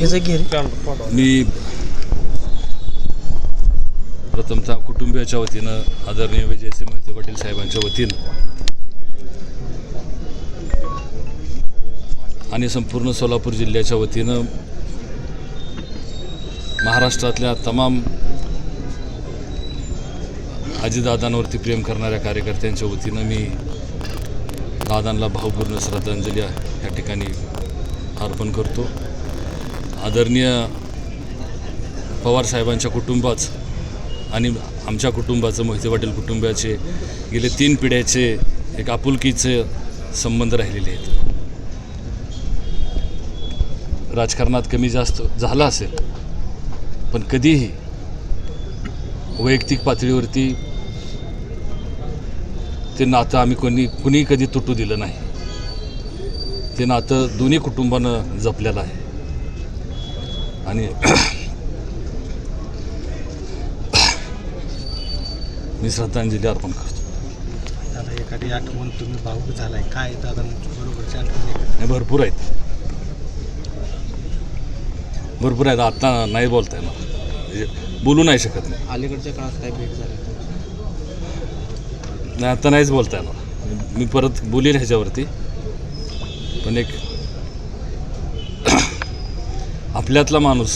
मी प्रथमतः कुटुंबियाच्या वतीनं आदरणीय विजयसिंह मोहिते पाटील साहेबांच्या वतीनं आणि संपूर्ण सोलापूर जिल्ह्याच्या वतीनं महाराष्ट्रातल्या तमाम अजितदादांवरती प्रेम करणाऱ्या कार्यकर्त्यांच्या वतीनं मी दादांना भावपूर्ण श्रद्धांजली या ठिकाणी अर्पण करतो. आदरणीय पवारसाहेबांच्या कुटुंबाचं आणि आमच्या कुटुंबाचं, मोहिते पाटील कुटुंबाचे गेले 3 पिढ्याचे एक आपुलकीचे संबंध राहिलेले आहेत. राजकारणात कमी जास्त झालं असेल, पण कधीही वैयक्तिक पातळीवरती ते नातं आम्ही कुणी कधी तुटू दिलं नाही. ते नातं दोन्ही कुटुंबानं जपलेलं आहे आणि मी श्रद्धांजली अर्पण करतो. दादा, एखादी आठवण तुम्ही भावूक झालाय काय दादांबरोबरच्या आठवणी? भरपूर आहेत, भरपूर आहेत. आता नाही बोलता येणार, म्हणजे बोलू नाही शकत नाही. अलीकडच्या काळात काय भेट झाली? नाही, आता नाहीच बोलता येणार. मी परत बोलील ह्याच्यावरती, पण एक आपल्यातला माणूस